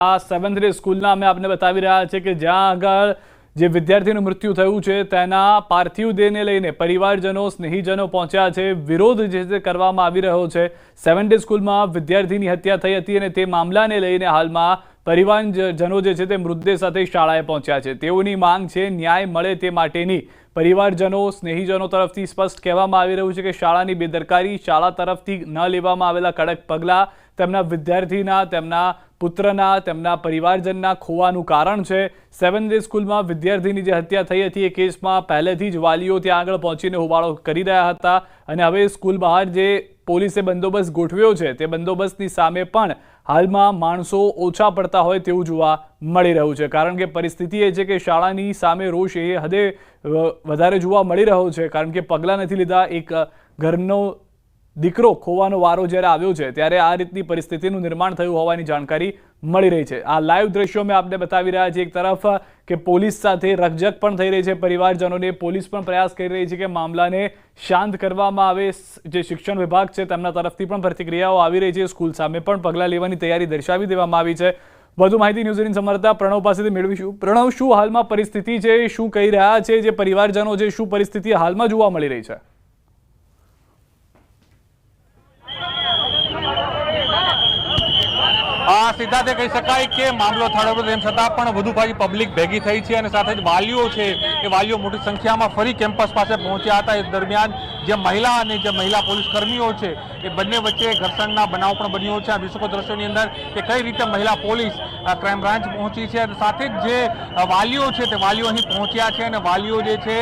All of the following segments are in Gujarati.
આ 7th ડે સ્કૂલના અમે આપને બતાવી રહ્યા છે કે જ્યાં આગળ જે વિદ્યાર્થીનું મૃત્યુ થયું છે તેના પાર્થિવ દેહને લઈને પરિવારજનો સ્નેહીજનો પહોંચ્યા છે। વિરોધ જે છે કરવામાં આવી રહ્યો છે। 7th ડે સ્કૂલમાં વિદ્યાર્થીની હત્યા થઈ હતી અને તે મામલાને લઈને હાલમાં પરિવારજનો જે છે તે મૃતદેહ સાથે શાળાએ પહોંચ્યા છે। તેઓની માંગ છે ન્યાય મળે તે માટેની। પરિવારજનો સ્નેહીજનો તરફથી સ્પષ્ટ કહેવામાં આવી રહ્યું છે કે શાળાની બેદરકારી, શાળા તરફથી ન લેવામાં આવેલા કડક પગલાં તેમના વિદ્યાર્થીના, તેમના પુત્રના, તેમના પરિવારજનના ખોવાનું કારણ છે। 7th ડે સ્કૂલમાં વિદ્યાર્થીની જે હત્યા થઈ હતી એ કેસમાં પહેલેથી જ વાલીઓ ત્યાં આગળ પહોંચીને હોબાળો કરી રહ્યા હતા અને હવે સ્કૂલ બહાર જે પોલીસે બંદોબસ્ત ગોઠવ્યો છે તે બંદોબસ્તની સામે પણ હાલમાં માણસો ઓછા પડતા હોય તેવું જોવા મળી રહ્યું છે। કારણ કે પરિસ્થિતિ એ છે કે શાળાની સામે રોષ એ હદે વધારે જોવા મળી રહ્યો છે। કારણ કે પગલાં નથી લીધા। એક ઘરનો દીકરો ખોવાનો વારો જ્યારે આવ્યો છે ત્યારે આ રીતની પરિસ્થિતિનું નિર્માણ થયું હોવાની જાણકારી મળી રહી છે। આ લાઈવ દ્રશ્યો મેં આપને બતાવી રહ્યા છે। એક તરફ કે પોલીસ સાથે રકઝક પણ થઈ રહી છે પરિવારજનોને। પોલીસ પણ પ્રયાસ કરી રહી છે કે મામલાને શાંત કરવામાં આવે। જે શિક્ષણ વિભાગ છે તેમના તરફથી પણ પ્રતિક્રિયાઓ આવી રહી છે। સ્કૂલ સામે પણ પગલાં લેવાની તૈયારી દર્શાવી દેવામાં આવી છે। વધુ માહિતી ન્યૂઝ 18 સંવાદદાતા પ્રણવ પાસેથી મેળવીશું। પ્રણવ, શું હાલમાં પરિસ્થિતિ છે? શું કહી રહ્યા છે જે પરિવારજનો છે? શું પરિસ્થિતિ હાલમાં જોવા મળી રહી છે? સીધા તે કહી શકાય કે મામલો થયો તેમ છતાં પણ વધુ ભારી પબ્લિક ભેગી થઈ છે અને સાથે જ વાલીઓ છે એ વાલીઓ મોટી સંખ્યામાં ફરી કેમ્પસ પાસે પહોંચ્યા હતા। એ દરમિયાન જે મહિલા અને જે મહિલા પોલીસ કર્મીઓ છે એ બંને વચ્ચે ઘર્ષણના બનાવ પણ બન્યો છે। આ વિશ્વ દ્રશ્યોની અંદર કે કઈ રીતે મહિલા પોલીસ ક્રાઇમ બ્રાન્ચ પહોંચી છે અને સાથે જ જે વાલીઓ છે તે વાલીઓ અહીં પહોંચ્યા છે અને વાલીઓ જે છે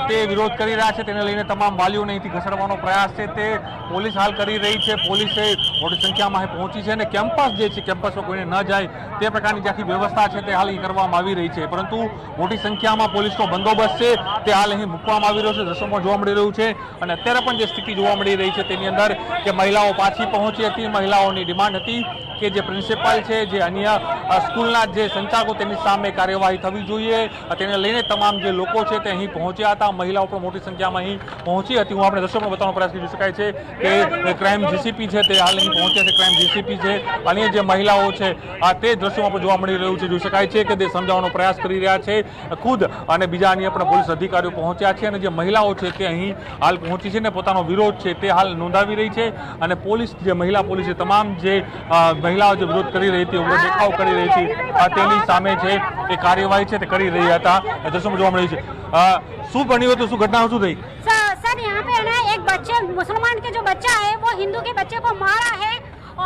તે વિરોધ કરી રહ્યા છે। તેને લઈને તમામ વાલીઓને અહીંથી ઘસડવાનો પ્રયાસ છે તે પોલીસ હાલ કરી રહી છે। પોલીસે મોટી સંખ્યામાં અહીં પહોંચી છે અને કેમ્પસ જે છે કેમ્પસમાં કોઈને ન જાય તે પ્રકારની જે આખી વ્યવસ્થા છે તે હાલ અહીં કરવામાં આવી રહી છે। પરંતુ મોટી સંખ્યામાં પોલીસનો બંદોબસ્ત છે તે હાલ અહીં મૂકવામાં આવી રહ્યો છે, દ્રશ્યોમાં જોવા મળી રહ્યું છે। અને અત્યારે પણ જે સ્થિતિ જોવા મળી રહી છે તેની અંદર કે મહિલાઓ પાછી પહોંચી હતી। મહિલાઓની ડિમાન્ડ હતી કે જે પ્રિન્સિપાલ છે, જે અન્ય સ્કૂલના જે સંચાલકો તેની સામે કાર્યવાહી થવી જોઈએ। તેને લઈને તમામ જે લોકો છે તે અહીં પહોંચ્યા હતા। મહિલાઓ પણ મોટી સંખ્યામાં અહીં પહોંચી હતી। હું આપણે દ્રશ્યોમાં બતાવવાનો પ્રયાસ કરી શકાય છે કે ક્રાઇમ જીસીપી છે તે હાલ અહીં પહોંચ્યા છે। ક્રાઇમ જીસીપી છે અને જે મહિલાઓ છે તે દ્રશ્યોમાં પણ જોવા મળી રહ્યું છે। જોઈ શકાય છે કે તે સમજાવવાનો પ્રયાસ કરી રહ્યા છે ખુદ અને બીજા અન્ય પણ પોલીસ અધિકારીઓ પહોંચ્યા છે અને જે મહિલાઓ છે તે અહીં હાલ પહોંચી છે ને પોતાનો વિરોધ છે તે હાલ નોંધાવી રહી છે। અને પોલીસ જે મહિલા પોલીસ છે તમામ જે મહિલાઓ જે વિરોધ કરી રહી હતી, ઉગ્ર દેખાવ કરી રહી હતી તેની સામે છે એ કાર્યવાહી છે તે કરી રહ્યા હતા। દ્રશ્યોમાં જોવા મળી છે। શું બન્યું હતું? શું ઘટના શું થઈ? सर यहाँ पे है ना एक बच्चे मुसलमान के जो बच्चा है वो हिंदू के बच्चे को मारा है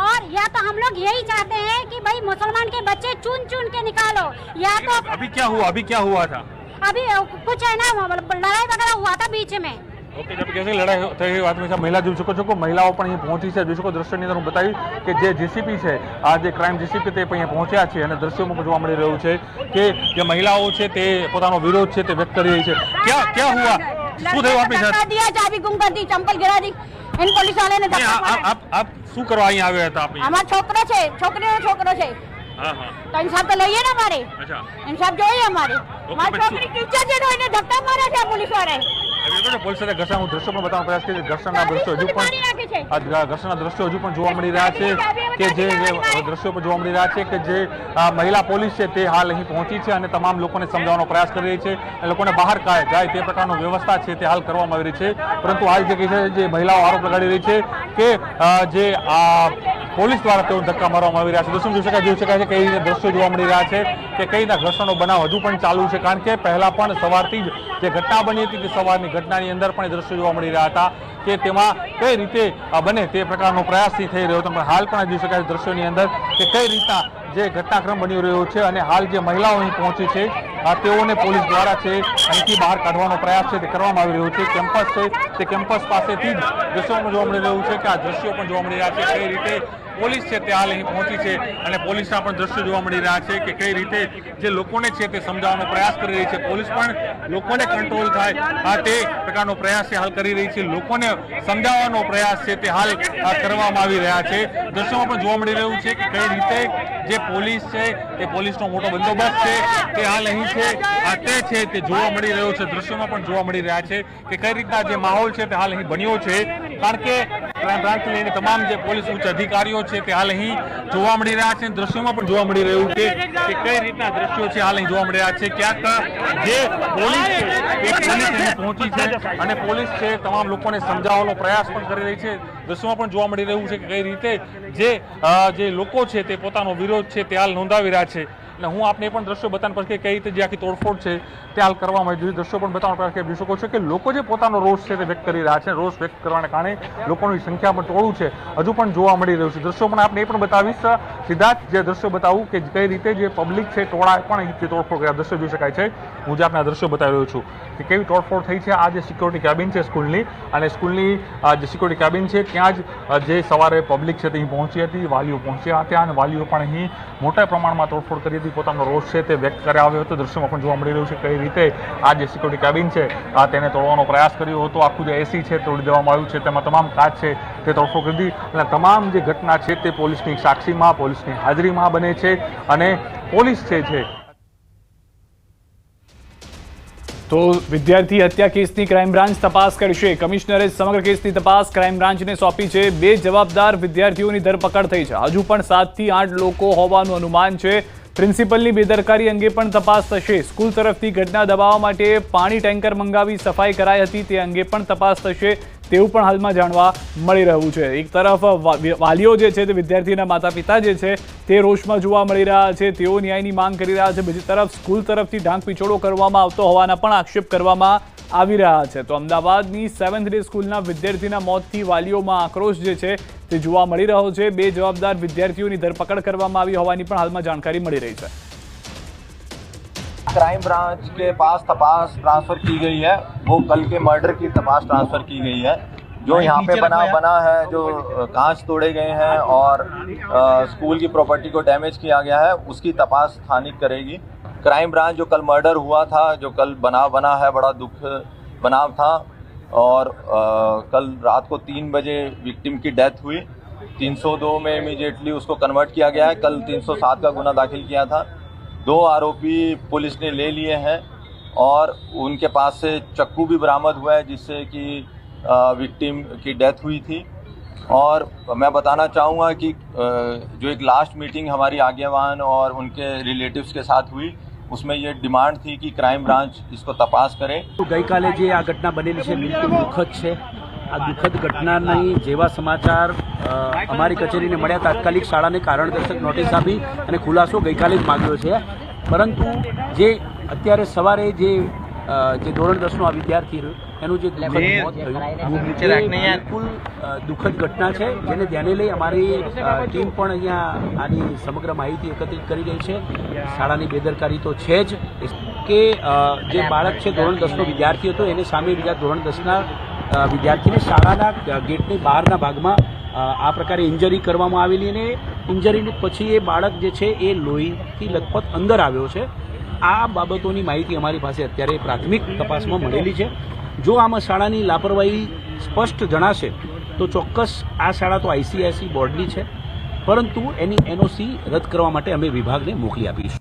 और या तो हम लोग यही चाहते हैं कि भाई मुसलमान के बच्चे चुन चुन के निकालो या तो अभी क्या हुआ था? अभी कुछ है ना लड़ाई वगैरह हुआ था बीच में। ओके, जब कैसे लड़ाई થઈ વાત में महिला જોઈ શકો છો કે મહિલાઓ પણ અહીં પહોંચી છે। જોઈ શકો દ્રશ્યની અંદર હું બતાવી કે જે જીસીપી છે આ જે ક્રાઇમ જીસીપી તે અહીંયા પહોંચ્યા છે અને દ્રશ્યોમાં પણ જોવા મળી રહ્યું છે કે જે મહિલાઓ છે તે પોતાનો વિરોધ છે તે વ્યક્ત કરી રહી છે। क्या हुआ? શું થયું આપની સાથે? दिया चाबी गुम कर दी, चंपल गिरा दी इन पुलिस वाले ने। આપ શું કરવા અહીં આવ્યા હતા? આપ हमारा छोकरो छे, छोकरीનો છોકરો છે। હા હા, તો ઇન્સાફ તો લઈએ ને અમારે। અચ્છા, ઇન્સાફ જોઈએ અમારે। મારી છોકરી ટીચર છે તો એને ધક્કા માર્યા છે પોલીસ વાળાએ। પોલીસ સાથે ઘર્ષણ દ્રશ્યો પણ બતાવવાનો પ્રયાસ કરી। ઘર્ષણના દ્રશ્યો હજુ પણ ઘર્ષણના દ્રશ્યો હજુ પણ જોવા મળી રહ્યા છે કે જે દ્રશ્યો પણ જોવા મળી રહ્યા છે કે જે મહિલા પોલીસ છે તે હાલ અહીં પહોંચી છે અને તમામ લોકોને સમજાવવાનો પ્રયાસ કરી રહી છે અને લોકોને બહાર જાય તે પ્રકારનો વ્યવસ્થા છે તે હાલ કરવામાં આવી રહી છે। પરંતુ હાલ જે કહે છે જે મહિલાઓ આરોપ લગાડી રહી છે કે જે પોલીસ દ્વારા તેઓ ધક્કા મારવામાં આવી રહ્યા છે। દ્રશ્યો જોઈ શકાય છે કઈ રીતે દ્રશ્યો જોવા મળી રહ્યા છે કે કઈ રીતના ઘર્ષણનો બનાવ હજુ પણ ચાલુ છે। કારણ કે પહેલા પણ સવારથી જ જે ઘટના બની હતી તે સવારની ઘટનાની અંદર પણ દ્રશ્યો જોવા મળી રહ્યા હતા કે તેમાં કઈ રીતે બને તે પ્રકારનો પ્રયાસ થઈ રહ્યો હતો। પણ હાલ પણ જોઈ શકાય દ્રશ્યોની અંદર કે કઈ રીતના જે ઘટનાક્રમ બની રહ્યો છે અને હાલ જે મહિલાઓ અહીં પહોંચી છે તેઓને પોલીસ દ્વારા છે અહીંથી બહાર કાઢવાનો પ્રયાસ છે તે કરવામાં આવી રહ્યો છે। કેમ્પસ છે તે કેમ્પસ પાસેથી જ દ્રશ્યોમાં જોવા મળી રહ્યું છે કે આ દ્રશ્યો પણ જોવા મળી રહ્યા છે કઈ રીતે પોલીસ છે તે હાલ અહીં પહોંચી છે અને પોલીસના પણ દ્રશ્યો જોવા મળી રહ્યા છે કે કઈ રીતે જે લોકોને છે તે સમજાવવાનો પ્રયાસ કરી રહી છે। પોલીસ પણ લોકોને કંટ્રોલ થાય તે પ્રકારનો પ્રયાસ છે હાલ કરી રહી છે। લોકોને સમજાવવાનો પ્રયાસ છે તે હાલ કરવામાં આવી રહ્યા છે। દ્રશ્યોમાં પણ જોવા મળી રહ્યું છે કે કઈ રીતે જે પોલીસ છે તે પોલીસનો મોટો બંદોબસ્ત છે તે હાલ અહીં છે તે જોવા મળી રહ્યો છે। દ્રશ્યોમાં પણ જોવા મળી રહ્યા છે કે કઈ રીતના જે માહોલ છે તે હાલ અહીં બન્યો છે। કારણ કે ક્રાઇમ બ્રાન્ચ લઈને તમામ જે પોલીસ ઉચ્ચ અધિકારીઓ છે તે હાલ અહીં જોવા મળી રહ્યા છે. દ્રશ્યોમાં પણ જોવા મળી રહ્યું કે કઈ રીતના દ્રશ્યો છે હાલ અહીં જોવા મળી રહ્યા છે. ક્યાંક જે પોલીસ છે એ પોલીસ અહીં પહોંચી છે અને પોલીસ છે તમામ લોકોને સમજાવવાનો પ્રયાસ પણ કરી રહી છે. દ્રશ્યોમાં પણ જોવા મળી રહ્યું છે કે કઈ રીતે જે લોકો છે તે પોતાનો વિરોધ છે તે હાલ નોંધાવી રહ્યા છે. અને હું આપને એ પણ દ્રશ્યો બતાવવાનો પ્રયાસ કઈ રીતે જે આખી તોડફોડ છે તે હાલ કરવામાં આવી. દ્રશ્યો પણ બતાવવાનો પ્રયાસ કરી શકો છો કે લોકો જે પોતાનો રોષ છે તે વ્યક્ત કરી રહ્યા છે. રોષ વ્યક્ત કરવાને કારણે લોકોની સંખ્યા પણ ટોળું છે હજુ પણ જોવા મળી રહ્યું છે. દ્રશ્યો પણ આપને એ પણ બતાવીશ, સીધા જ જે દ્રશ્યો બતાવું કે કઈ રીતે જે પબ્લિક છે ટોળાએ પણ અહીંથી તોડફોડ કર્યા દ્રશ્યો જોઈ શકાય છે. હું જે આપને આ દ્રશ્યો બતાવી રહ્યો છું કે કેવી તોડફોડ થઈ છે. આ જે સિક્યોરિટી કેબિન છે સ્કૂલની, અને સ્કૂલની જે સિક્યોરિટી કેબિન છે ત્યાં જ જે સવારે પબ્લિક છે તે અહીં પહોંચી હતી, વાલીઓ પહોંચ્યા હતા અને વાલીઓ પણ અહીં મોટા પ્રમાણમાં તોડફોડ કરી હતી, પોતાનો રોષ છે તે વ્યક્ત કર્યા આવ્યો હતો. દ્રશ્યોમાં પણ જોવા મળી રહ્યું છે કઈ રીતે આ જે સિક્યોરિટી કેબિન છે તેને તોડવાનો પ્રયાસ કર્યો હતો. આખું જે એસી છે તોડી દેવામાં આવ્યું છે, તેમાં તમામ કાચ છે તે તોડફોડ કરી દીધી અને તમામ જે ઘટના છે તે પોલીસની સાક્ષીમાં, પોલીસની હાજરીમાં બને છે અને પોલીસ છે તો વિદ્યાર્થી હત્યા કેસની ક્રાઇમ બ્રાન્ચ તપાસ કરશે. કમિશનરે સમગ્ર કેસની તપાસ ક્રાઇમ બ્રાન્ચને સોંપી છે. 2 જવાબદાર વિદ્યાર્થીઓની ધરપકડ થઈ છે. હજુ પણ 7 થી 8 લોકો હોવાનું અનુમાન છે. પ્રિન્સિપલની બેદરકારી અંગે પણ તપાસ થશે. સ્કૂલ તરફથી ઘટના દબાવવા માટે પાણી ટેન્કર મંગાવી સફાઈ કરાઈ હતી, તે અંગે પણ તપાસ થશે તેવું પણ હાલમાં જાણવા મળી રહ્યું છે. એક તરફ વાલીઓ જે છે તે વિદ્યાર્થીના માતા પિતા જે છે તે રોષમાં જોવા મળી રહ્યા છે, તેઓ ન્યાયની માંગ કરી રહ્યા છે. બીજી તરફ સ્કૂલ તરફથી ઢાંક પીછોડો કરવામાં આવતો હોવાના પણ આક્ષેપ કરવામાં આવી રહ્યા છે. તો અમદાવાદની 7th ડે સ્કૂલના વિદ્યાર્થીના મોતથી વાલીઓમાં આક્રોશ જે છે તે જોવા મળી રહ્યો છે. 2 જવાબદાર વિદ્યાર્થીઓની ધરપકડ કરવામાં આવી હોવાની પણ હાલમાં જાણકારી મળી રહી છે. क्राइम ब्रांच के पास तपास ट्रांसफर की गई है, वो कल के मर्डर की तपास ट्रांसफर की गई है. जो यहाँ पे बना है, जो कांच तोड़े गए हैं और स्कूल की प्रॉपर्टी को डैमेज किया गया है, उसकी तपास स्थानिक करेगी. क्राइम ब्रांच जो कल मर्डर हुआ था, जो कल बना है, बड़ा दुख बनाव था और कल रात को 3 बजे विक्टिम की डेथ हुई. 302 में इमीडिएटली उसको कन्वर्ट किया गया है. कल 307 का गुना दाखिल किया था. 2 आरोपी पुलिस ने ले लिए हैं और उनके पास से चक्कू भी बरामद हुआ है जिससे कि विक्टिम की डेथ हुई थी. और मैं बताना चाहूँगा कि जो एक लास्ट मीटिंग हमारी आगेवान और उनके रिलेटिव्स के साथ हुई, उसमें ये डिमांड थी कि क्राइम ब्रांच इसको तपास करे. ગઈકાલે જે આ ઘટના બનેલી છે બિલકુલ દુઃખદ છે. આ દુઃખદ ઘટનાની જેવા સમાચાર અમારી કચેરીને મળ્યા, તાત્કાલિક શાળાને કારણદર્શક નોટિસ આપી અને ખુલાસો ગઈકાલે જ માગ્યો છે. પરંતુ જે અત્યારે સવારે જે ધોરણ 10નો આ વિદ્યાર્થી એનું જે દુઃખદ મોત થયું, બિલકુલ દુઃખદ ઘટના છે, જેને ધ્યાને લઈ અમારી ટીમ પણ અહીંયા આની સમગ્ર માહિતી એકત્રિત કરી રહી છે. શાળાની બેદરકારી તો છે જ કે જે બાળક છે ધોરણ 10નો વિદ્યાર્થી હતો, એને સામે બીજા ધોરણ 10ના વિદ્યાર્થીને શાળાના ગેટની બહારના ભાગમાં આ પ્રકારે ઇન્જરી કરવામાં આવેલી અને ઇન્જરીને પછી એ બાળક જે છે એ લોહીથી લથપથ અંદર આવ્યો છે. આ બાબતોની માહિતી અમારી પાસે અત્યારે પ્રાથમિક તપાસમાં મળેલી છે. જો આમાં શાળાની લાપરવાહી સ્પષ્ટ જણાશે તો ચોક્કસ આ શાળા તો ICSE બોર્ડની છે, પરંતુ એની NOC રદ કરવા માટે અમે વિભાગને મોકલી આપીશું.